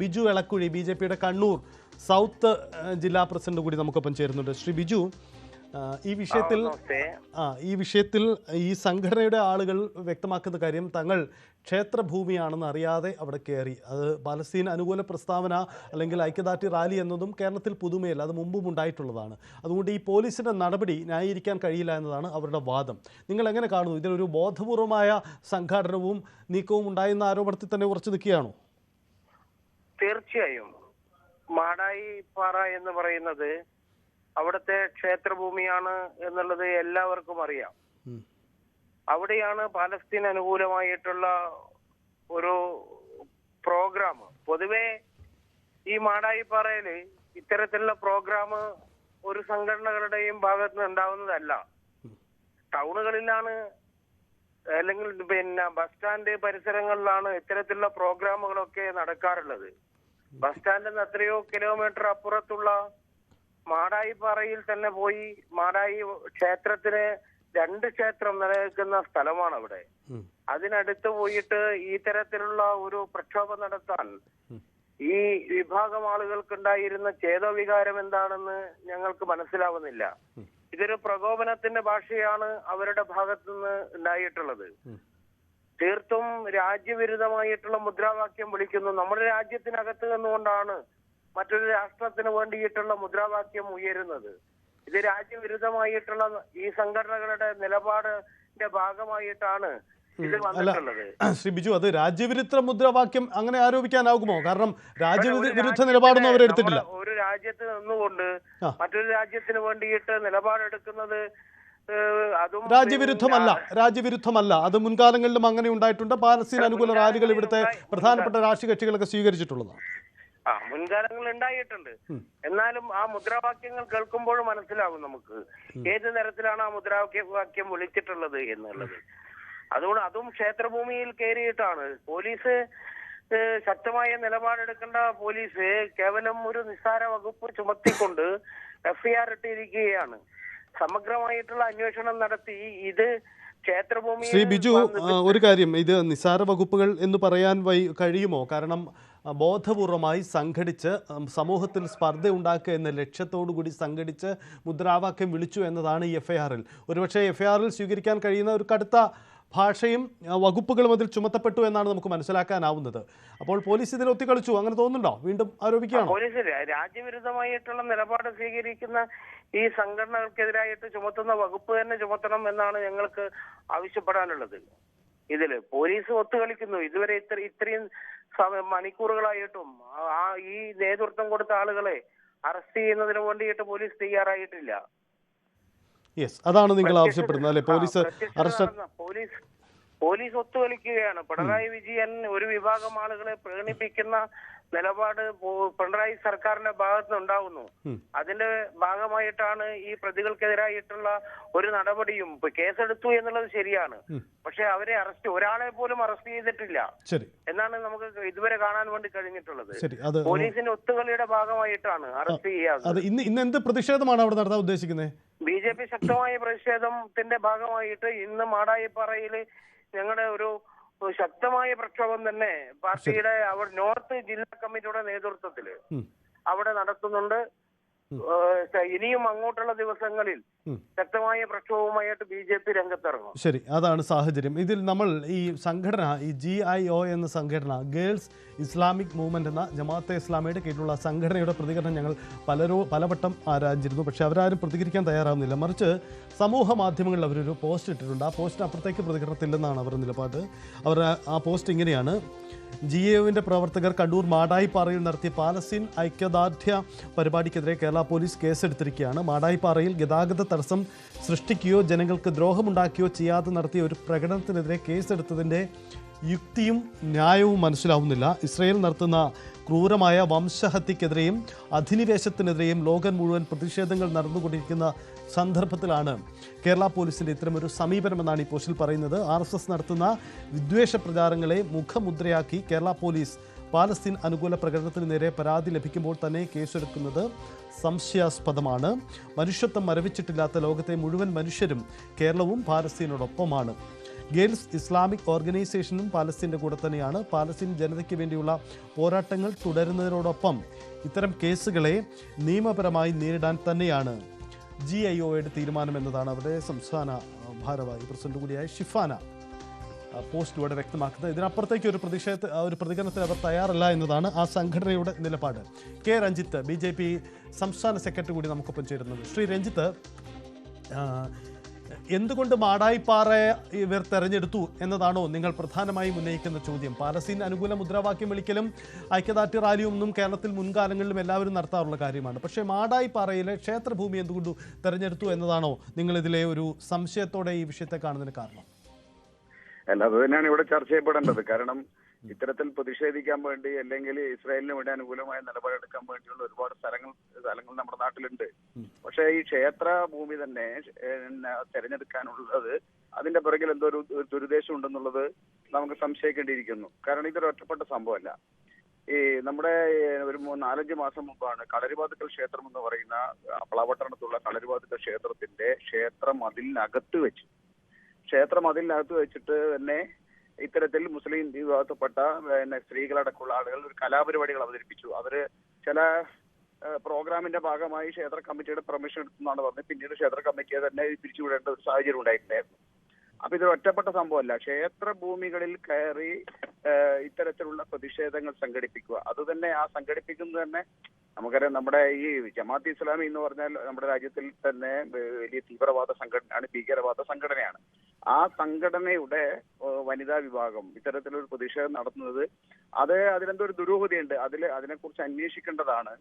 Biju Elakkuzhi ബി.ജെ.പിയുടെ Kannur south ജില്ലാ president കൂടി നമുക്കൊപ്പം ചേരുന്നുണ്ട്. ശ്രീ ബിജു, ഈ വിഷയത്തിൽ ഈ സംഘടനയുടെ ആളുകൾ വ്യക്തമാക്കുന്ന കാര്യം തങ്ങൾ ക്ഷേത്രഭൂമിയാണെന്ന് അറിയാതെ അവിടെ കയറി. അത് പലസ്തീൻ അനുകൂല പ്രസ്താവന അല്ലെങ്കിൽ ഐക്യദാർഢ്യ റാലി എന്നതും കേരളത്തിൽ പുതുമയല്ല, അത് മുമ്പും ഉണ്ടായിട്ടുള്ളതാണ്. അതുകൊണ്ട് ഈ പോലീസിൻ്റെ നടപടി ന്യായീകരിക്കാൻ കഴിയില്ല എന്നതാണ് അവരുടെ വാദം. നിങ്ങൾ എങ്ങനെ കാണുന്നു? ഇതിലൊരു ബോധപൂർവമായ സംഘാടനവും നീക്കവും ഉണ്ടായെന്ന ആരോപണത്തിൽ തന്നെ ഉറച്ചു നിൽക്കുകയാണോ? തീർച്ചയായും മാടായി പാറ എന്ന് പറയുന്നത് അവിടുത്തെ ക്ഷേത്രഭൂമിയാണ് എന്നുള്ളത് എല്ലാവർക്കും അറിയാം. അവിടെയാണ് പാലസ്തീൻ അനുകൂലമായിട്ടുള്ള ഒരു പ്രോഗ്രാം. പൊതുവെ ഈ മാടായി പാറയില് ഇത്തരത്തിലുള്ള പ്രോഗ്രാം ഒരു സംഘടനകളുടെയും ഭാഗത്ത് നിന്ന് ഉണ്ടാവുന്നതല്ല. ടൗണുകളിലാണ് അല്ലെങ്കിൽ ബസ് സ്റ്റാൻഡ് പരിസരങ്ങളിലാണ് ഇത്തരത്തിലുള്ള പ്രോഗ്രാമുകളൊക്കെ നടക്കാറുള്ളത്. ബസ് സ്റ്റാൻഡിൽ നിന്ന് എത്രയോ കിലോമീറ്റർ അപ്പുറത്തുള്ള മാടായി പാറയിൽ തന്നെ പോയി മാടായി ക്ഷേത്രത്തിന് 2 ക്ഷേത്രം നിലനിൽക്കുന്ന സ്ഥലമാണ് അവിടെ. അതിനടുത്ത് പോയിട്ട് ഈ തരത്തിലുള്ള ഒരു പ്രക്ഷോഭം നടത്താൻ ഈ വിഭാഗം ആളുകൾക്കുണ്ടായിരുന്ന ചേതോവികാരം എന്താണെന്ന് ഞങ്ങൾക്ക് മനസ്സിലാവുന്നില്ല. ഇതൊരു പ്രകോപനത്തിന്റെ ഭാഷയാണ് അവരുടെ ഭാഗത്തു നിന്ന് ഉണ്ടായിട്ടുള്ളത്. തീർത്തും രാജ്യവിരുദ്ധമായിട്ടുള്ള മുദ്രാവാക്യം വിളിക്കുന്നു. നമ്മുടെ രാജ്യത്തിനകത്ത് നിന്നുകൊണ്ടാണ് മറ്റൊരു രാഷ്ട്രത്തിന് വേണ്ടിയിട്ടുള്ള മുദ്രാവാക്യം ഉയരുന്നത്. ഇത് രാജ്യവിരുദ്ധമായിട്ടുള്ള ഈ സംഘടനകളുടെ നിലപാടിന്റെ ഭാഗമായിട്ടാണ് ഇത് വന്നിട്ടുള്ളത്. ശ്രീ ബിജു, അത് രാജ്യവിരുദ്ധ മുദ്രാവാക്യം അങ്ങനെ ആരോപിക്കാനാകുമോ? കാരണം രാജ്യവിരുദ്ധ നിലപാടൊന്നും അവരെടുത്തിട്ടില്ല. ഒരു രാജ്യത്ത് നിന്നുകൊണ്ട് മറ്റൊരു രാജ്യത്തിന് വേണ്ടിയിട്ട് നിലപാടെടുക്കുന്നത് അതും രാജ്യവിരുദ്ധമല്ല. അത് മുൻകാലങ്ങളിലും അങ്ങനെ ഉണ്ടായിട്ടുണ്ട്. പാലസ്തീൻ അനുകൂല റാലികൾ ഇവിടുത്തെ പ്രധാനപ്പെട്ട രാഷ്ട്രീയ കക്ഷികളൊക്കെ സ്വീകരിച്ചിട്ടുള്ളതാണ്. മുൻകാലങ്ങളിൽ ഉണ്ടായിട്ടുണ്ട്. എന്നാലും ആ മുദ്രാവാക്യങ്ങൾ കേൾക്കുമ്പോൾ മനസ്സിലാകും നമുക്ക് ഏത് തരത്തിലാണ് ആ മുദ്രാവാക്യം വിളിച്ചിട്ടുള്ളത് എന്നുള്ളത്. അതുകൊണ്ട് അതും ക്ഷേത്രഭൂമിയിൽ കയറിയിട്ടാണ്. പോലീസ് ശക്തമായ നിലപാടെടുക്കേണ്ട പോലീസ് കേവലം ഒരു നിസ്സാര വകുപ്പ് ചുമത്തിക്കൊണ്ട് FIR ഇട്ടിരിക്കുകയാണ്. സമഗ്രമായിട്ടുള്ള അന്വേഷണം നടത്തി ഇത് ക്ഷേത്രഭൂമി. ശ്രീ ബിജു, ഒരു കാര്യം, ഇത് നിസ്സാര വകുപ്പുകൾ എന്ന് പറയാൻ കഴിയുമോ? കാരണം ബോധപൂർവമായി സംഘടിച്ച് സമൂഹത്തിൽ സ്പർദ്ധ ഉണ്ടാക്കുക എന്ന ലക്ഷ്യത്തോടു കൂടി സംഘടിച്ച് മുദ്രാവാക്യം വിളിച്ചു എന്നതാണ് ഈ FIR-ൽ. ഒരുപക്ഷെ FIR-ൽ സ്വീകരിക്കാൻ കഴിയുന്ന ഒരു കടുത്ത ഭാഷയും വകുപ്പുകളും അതിൽ ചുമത്തപ്പെട്ടു എന്നാണ് നമുക്ക് മനസ്സിലാക്കാനാവുന്നത്. അപ്പോൾ പോലീസ് ഇതിൽ ഒത്തിക്കളിച്ചു, അങ്ങനെ തോന്നുന്നുണ്ടോ? വീണ്ടും ആരോപിക്കുകയാണോ? പോലീസ് രാജ്യവിരുദ്ധമായിട്ടുള്ള നിലപാട് സ്വീകരിക്കുന്ന ഈ സംഘടനകൾക്കെതിരായിട്ട് ചുമത്തുന്ന വകുപ്പ് തന്നെ ചുമത്തണം എന്നാണ് ഞങ്ങൾക്ക് ആവശ്യപ്പെടാനുള്ളത്. ഇതില് പോലീസ് ഒത്തുകളിക്കുന്നു. ഇതുവരെ ഇത്രയും മണിക്കൂറുകളായിട്ടും ഈ നേതൃത്വം കൊടുത്ത ആളുകളെ അറസ്റ്റ് ചെയ്യുന്നതിന് വേണ്ടിയിട്ട് പോലീസ് തയ്യാറായിട്ടില്ല. അതാണ് നിങ്ങൾ ആവശ്യപ്പെടുന്നത് അല്ലെ? പോലീസ് ഒത്തുകളിക്കുകയാണ്. പിണറായി വിജയൻ ഒരു വിഭാഗം ആളുകളെ പ്രീണിപ്പിക്കുന്ന നിലപാട് പിണറായി സർക്കാരിന്റെ ഭാഗത്ത് ഉണ്ടാവുന്നു. അതിന്റെ ഭാഗമായിട്ടാണ് ഈ പ്രതികൾക്കെതിരായിട്ടുള്ള ഒരു നടപടിയും. കേസെടുത്തു എന്നുള്ളത് ശരിയാണ്, പക്ഷെ അവരെ ഒരാളെ പോലും അറസ്റ്റ് ചെയ്തിട്ടില്ല എന്നാണ് നമുക്ക് ഇതുവരെ കാണാൻ വേണ്ടി കഴിഞ്ഞിട്ടുള്ളത്. പോലീസിന്റെ ഒത്തുകളിയുടെ ഭാഗമായിട്ടാണ് അറസ്റ്റ് ചെയ്യാതെ. ഇന്ന് എന്ത് പ്രതിഷേധമാണ് അവിടെ നടത്താൻ ഉദ്ദേശിക്കുന്നത്? BJP ശക്തമായ പ്രതിഷേധത്തിന്റെ ഭാഗമായിട്ട് ഇന്ന് മാടായിപ്പാറയില് ഞങ്ങളുടെ ഒരു ശക്തമായ പ്രക്ഷോഭം തന്നെ പാർട്ടിയുടെ നോർത്ത് ജില്ലാ കമ്മിറ്റിയുടെ നേതൃത്വത്തില് അവിടെ നടത്തുന്നുണ്ട്. ഇനിയും അങ്ങോട്ടുള്ള ദിവസങ്ങളിൽ ശക്തമായ പ്രക്ഷോഭവുമായിട്ട് BJP രംഗത്തിറങ്ങും. ശരി, അതാണ് സാഹചര്യം. ഇതിൽ നമ്മൾ ഈ സംഘടന, ഈ GIO എന്ന സംഘടന, ഗേൾസ് ഇസ്ലാമിക് മൂവ്മെന്റ് എന്ന ജമാഅത്തെ ഇസ്ലാമിയുടെ കീഴിലുള്ള സംഘടനയുടെ പ്രതികരണം ഞങ്ങൾ പലവട്ടം ആരാഞ്ഞിരുന്നു. പക്ഷേ അവരാരും പ്രതികരിക്കാൻ തയ്യാറാവുന്നില്ല. മറിച്ച് സമൂഹ മാധ്യമങ്ങളിൽ അവരൊരു പോസ്റ്റ് ഇട്ടിട്ടുണ്ട്. ആ പോസ്റ്റിന് അപ്പുറത്തേക്ക് പ്രതികരണത്തില്ലെന്നാണ് അവരുടെ നിലപാട്. ആ പോസ്റ്റ് ഇങ്ങനെയാണ്: GIOവിൻ്റെ പ്രവർത്തകർ കണ്ണൂർ മാടായിപ്പാറയിൽ നടത്തിയ പാലസ്തീൻ ഐക്യദാർഢ്യ പരിപാടിക്കെതിരെ കേരള പോലീസ് കേസെടുത്തിരിക്കുകയാണ്. മാടായിപ്പാറയിൽ ഗതാഗത തടസ്സം സൃഷ്ടിക്കുകയോ ജനങ്ങൾക്ക് ദ്രോഹമുണ്ടാക്കുകയോ ചെയ്യാതെ നടത്തിയ ഒരു പ്രകടനത്തിനെതിരെ കേസെടുത്തതിൻ്റെ യുക്തിയും ന്യായവും മനസ്സിലാവുന്നില്ല. ഇസ്രയേൽ നടത്തുന്ന ക്രൂരമായ വംശഹത്യക്കെതിരെയും അധിനിവേശത്തിനെതിരെയും ലോകം മുഴുവൻ പ്രതിഷേധങ്ങൾ നടന്നുകൊണ്ടിരിക്കുന്ന സന്ദർഭത്തിലാണ് കേരള പോലീസിൻ്റെ ഇത്തരമൊരു സമീപനമെന്നാണ് ഈ പോസ്റ്റിൽ പറയുന്നത്. RSS നടത്തുന്ന വിദ്വേഷ പ്രചാരങ്ങളെ മുഖമുദ്രയാക്കി കേരള പോലീസ് പാലസ്തീൻ അനുകൂല പ്രകടനത്തിന് നേരെ പരാതി ലഭിക്കുമ്പോൾ തന്നെ കേസെടുക്കുന്നത് സംശയാസ്പദമാണ്. മനുഷ്യത്വം മരവിച്ചിട്ടില്ലാത്ത ലോകത്തെ മുഴുവൻ മനുഷ്യരും കേരളവും പാലസ്തീനോടൊപ്പമാണ്. ഗേൾസ് ഇസ്ലാമിക് ഓർഗനൈസേഷനും പാലസ്തീൻ്റെ കൂടെ തന്നെയാണ്. പാലസ്തീൻ ജനതയ്ക്ക് വേണ്ടിയുള്ള പോരാട്ടങ്ങൾ തുടരുന്നതിനോടൊപ്പം ഇത്തരം കേസുകളെ നിയമപരമായി നേരിടാൻ തന്നെയാണ് GIOയുടെ തീരുമാനമെന്നതാണ് അവരുടെ സംസ്ഥാന ഭാരവാഹി പ്രസിഡന്റ് കൂടിയായ ഷിഫാന പോസ്റ്റിലൂടെ വ്യക്തമാക്കുന്നത്. ഇതിനപ്പുറത്തേക്ക് ഒരു പ്രതികരണത്തിന് അവർ തയ്യാറല്ല എന്നതാണ് ആ സംഘടനയുടെ നിലപാട്. കെ രഞ്ജിത്ത്, BJP സംസ്ഥാന സെക്രട്ടറി കൂടി നമുക്കൊപ്പം ചേരുന്നത്. ശ്രീ രഞ്ജിത്ത്, എന്തുകൊണ്ട് മാടായിപ്പാറ ഇവർ തെരഞ്ഞെടുത്തു എന്നതാണോ നിങ്ങൾ പ്രധാനമായും ഉന്നയിക്കുന്ന ചോദ്യം? പാലസ്തീൻ അനുകൂല മുദ്രാവാക്യം വിളിക്കലും ഐക്യദാർഢ്യ റാലിയും ഒന്നും കേരളത്തിൽ മുൻകാലങ്ങളിലും എല്ലാവരും നടത്താറുള്ള കാര്യമാണ്. പക്ഷേ മാടായിപ്പാറയിലെ ക്ഷേത്രഭൂമി എന്തുകൊണ്ട് തെരഞ്ഞെടുത്തു എന്നതാണോ നിങ്ങളിതിലെ ഒരു സംശയത്തോടെ ഈ വിഷയത്തെ കാണുന്നതിന് കാരണം? അല്ല, അത് തന്നെയാണ് ഇവിടെ ചർച്ച ചെയ്യപ്പെടേണ്ടത്. കാരണം ഇത്തരത്തിൽ പ്രതിഷേധിക്കാൻ വേണ്ടി അല്ലെങ്കിൽ ഇസ്രായേലിന് വേണ്ടി അനുകൂലമായ നിലപാടെടുക്കാൻ വേണ്ടിയുള്ള ഒരുപാട് സ്ഥലങ്ങൾ നമ്മുടെ നാട്ടിലുണ്ട്. പക്ഷേ ഈ ക്ഷേത്ര ഭൂമി തന്നെ തെരഞ്ഞെടുക്കാനുള്ളത് അതിന്റെ പിറകിൽ എന്തോ ഒരു ദുരുദ്ദേശം ഉണ്ടെന്നുള്ളത് നമുക്ക് സംശയിക്കേണ്ടിയിരിക്കുന്നു. കാരണം ഇതൊരു ഒറ്റപ്പെട്ട സംഭവമല്ല. ഈ നമ്മുടെ ഒരു 4-5 മാസം മുമ്പാണ് കളരിവാതുക്കൽ ക്ഷേത്രം എന്ന് പറയുന്ന അപ്പളാപട്ടണത്തുള്ള കളരിവാതുക്കൽ ക്ഷേത്രത്തിന്റെ ക്ഷേത്ര മതിലിനകത്ത് വെച്ചിട്ട് തന്നെ ഇത്തരത്തിൽ മുസ്ലിം വിഭാഗത്തിൽപ്പെട്ട സ്ത്രീകളടക്കമുള്ള ആളുകൾ ഒരു കലാപരിപാടികൾ അവതരിപ്പിച്ചു. അവര് ചില പ്രോഗ്രാമിന്റെ ഭാഗമായി ക്ഷേത്ര കമ്മിറ്റിയുടെ പെർമിഷൻ എടുത്തെന്നാണ് പറഞ്ഞത്. പിന്നീട് ക്ഷേത്ര കമ്മിറ്റിയെ തന്നെ പിരിച്ചുവിടേണ്ട ഒരു സാഹചര്യം ഉണ്ടായിട്ടുണ്ടായിരുന്നു. അപ്പൊ ഇതൊരു ഒറ്റപ്പെട്ട സംഭവമല്ല. ക്ഷേത്ര ഭൂമികളിൽ കയറി ഇത്തരത്തിലുള്ള പ്രതിഷേധങ്ങൾ സംഘടിപ്പിക്കുക, അത് തന്നെ ആ സംഘടിപ്പിക്കുന്നത് തന്നെ നമുക്കറിയാം. നമ്മുടെ ഈ ജമാഅത്ത് ഇസ്ലാമി എന്ന് പറഞ്ഞാൽ നമ്മുടെ രാജ്യത്തിൽ തന്നെ വലിയ തീവ്രവാദ സംഘടനയാണ്, ഭീകരവാദ സംഘടനയാണ്. ആ സംഘടനയുടെ വനിതാ വിഭാഗം ഇത്തരത്തിലൊരു പ്രതിഷേധം നടത്തുന്നത് അതിനെന്തോ ഒരു ദുരൂഹതയുണ്ട്. അതിനെക്കുറിച്ച് അന്വേഷിക്കേണ്ടതാണ്,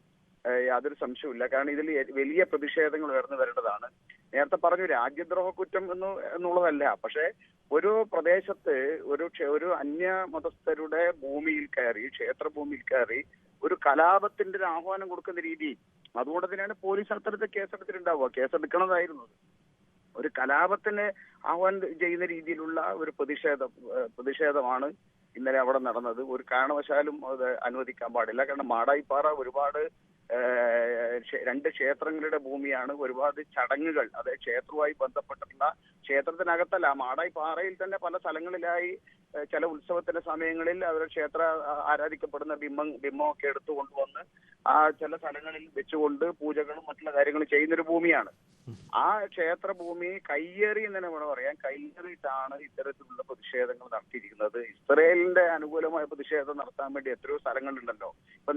യാതൊരു സംശയവുമില്ല. കാരണം ഇതിൽ വലിയ പ്രതിഷേധങ്ങൾ ഉയർന്നു വരേണ്ടതാണ്. നേരത്തെ പറഞ്ഞു രാജ്യദ്രോഹ കുറ്റം എന്നുള്ളതല്ല, പക്ഷെ ഒരു പ്രദേശത്ത് ഒരു അന്യ മതസ്ഥരുടെ ഭൂമിയിൽ കയറി, ക്ഷേത്ര ഭൂമിയിൽ കയറി ഒരു കലാപത്തിന്റെ ഒരു ആഹ്വാനം കൊടുക്കുന്ന രീതി, അതുകൊണ്ട് തന്നെയാണ് പോലീസ് അത്തരത്തിൽ കേസെടുത്തിട്ടുണ്ടാവുക. കേസെടുക്കണതായിരുന്നു. ഒരു കലാപത്തിന് ആഹ്വാനം ചെയ്യുന്ന രീതിയിലുള്ള ഒരു പ്രതിഷേധമാണ് ഇന്നലെ അവിടെ നടന്നത്. ഒരു കാരണവശാലും അത് അനുവദിക്കാൻ പാടില്ല. കാരണം മാടായിപ്പാറ ഒരുപാട് 2 ക്ഷേത്രങ്ങളുടെ ഭൂമിയാണ്. ഒരുപാട് ചടങ്ങുകൾ, അതായത് ക്ഷേത്രവുമായി ബന്ധപ്പെട്ടിട്ടുള്ള, ക്ഷേത്രത്തിനകത്തല്ല, മാടായിപ്പാറയിൽ തന്നെ പല സ്ഥലങ്ങളിലായി ചില ഉത്സവത്തിന്റെ സമയങ്ങളിൽ അവർ ക്ഷേത്ര ആരാധിക്കപ്പെടുന്ന ബിംബമൊക്കെ എടുത്തു കൊണ്ടുവന്ന് ആ ചില സ്ഥലങ്ങളിൽ വെച്ചുകൊണ്ട് പൂജകളും മറ്റുള്ള കാര്യങ്ങളും ചെയ്യുന്നൊരു ഭൂമിയാണ്. ആ ക്ഷേത്ര ഭൂമി കയ്യേറി എന്ന് തന്നെ വേണം പറയാൻ. കയ്യേറിയിട്ടാണ് ഇത്തരത്തിലുള്ള പ്രതിഷേധങ്ങൾ നടത്തിയിരിക്കുന്നത്. ഇസ്രയേലിന്റെ അനുകൂലമായ പ്രതിഷേധം നടത്താൻ വേണ്ടി എത്രയോ സ്ഥലങ്ങളുണ്ടല്ലോ. ഇപ്പൊ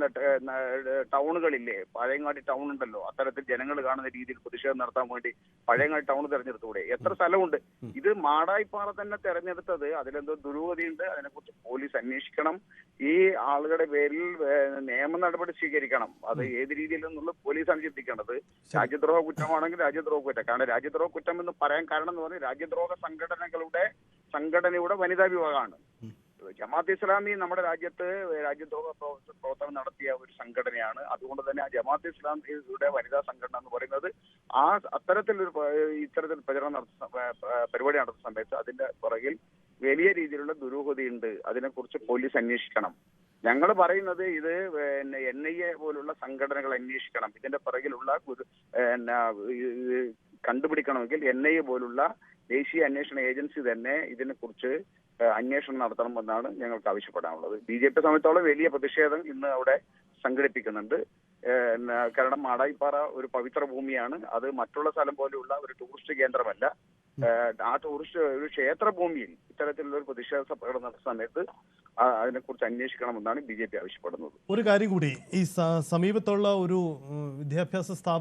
ടൗണുകളില്ലേ, പഴയങ്ങാടി ടൗൺ ഉണ്ടല്ലോ, അത്തരത്തിൽ ജനങ്ങൾ കാണുന്ന രീതിയിൽ പ്രതിഷേധം നടത്താൻ വേണ്ടി പഴയങ്ങാടി ടൗൺ തെരഞ്ഞെടുത്തുകൂടെ? എത്ര സ്ഥലമുണ്ട്? ഇത് മാടായിപ്പാറ തന്നെ തെരഞ്ഞെടുത്തത് അതിലെന്തോ ദുരൂഹതയുണ്ട്. അതിനെക്കുറിച്ച് പോലീസ് അന്വേഷിക്കണം. ഈ ആളുകളുടെ പേരിൽ നിയമ നടപടി സ്വീകരിക്കണം. അത് ഏത് രീതിയിലെന്നുള്ള പോലീസാണ് ചിന്തിക്കേണ്ടത്. രാജ്യദ്രോഹ കുറ്റമാണെങ്കിൽ രാജ്യദ്രോഹ കുറ്റം. കാരണം രാജ്യദ്രോഹ കുറ്റം എന്ന് പറയാൻ കാരണം എന്ന് പറഞ്ഞാൽ രാജ്യദ്രോഹ സംഘടനയുടെ വനിതാ വിഭാഗമാണ്. ജമാഅത്ത് ഇസ്ലാമി നമ്മുടെ രാജ്യത്ത് രാജ്യദ്രോഹ പ്രവർത്തനം നടത്തിയ ഒരു സംഘടനയാണ്. അതുകൊണ്ട് തന്നെ ആ ജമാഅത്ത് ഇസ്ലാമിയുടെ വനിതാ സംഘടന എന്ന് പറയുന്നത് ഇത്തരത്തിൽ പ്രചരണം പരിപാടി നടത്തുന്ന സമയത്ത് അതിന്റെ പുറകിൽ വലിയ രീതിയിലുള്ള ദുരൂഹതയുണ്ട്. അതിനെക്കുറിച്ച് പോലീസ് അന്വേഷിക്കണം. ഞങ്ങൾ പറയുന്നത് ഇത് NIA പോലുള്ള സംഘടനകൾ അന്വേഷിക്കണം. ഇതിന്റെ പിറകിലുള്ള കണ്ടുപിടിക്കണമെങ്കിൽ NIA പോലുള്ള ദേശീയ അന്വേഷണ ഏജൻസി തന്നെ ഇതിനെക്കുറിച്ച് അന്വേഷണം നടത്തണമെന്നാണ് ഞങ്ങൾക്ക് ആവശ്യപ്പെടാനുള്ളത്. BJP സംബന്ധിച്ചോളം വലിയ പ്രതിഷേധം ഇന്ന് അവിടെ സംഘടിപ്പിക്കുന്നുണ്ട്. കാരണം മാടായിപ്പാറ ഒരു പവിത്ര ഭൂമിയാണ്. അത് മറ്റുള്ള സ്ഥലം പോലെയുള്ള ഒരു ടൂറിസ്റ്റ് കേന്ദ്രമല്ല. ആ ഒരു ക്ഷേത്ര ഭൂമിയിൽ ഇത്തരത്തിലുള്ള ഒരു പ്രതിഷേധ പ്രകടനം നടത്തുന്ന സമയത്ത് അതിനെക്കുറിച്ച് അന്വേഷിക്കണമെന്നാണ് BJP ആവശ്യപ്പെടുന്നത്. ഒരു കാര്യം കൂടി, ഈ സമീപത്തുള്ള ഒരു വിദ്യാഭ്യാസ സ്ഥാപനം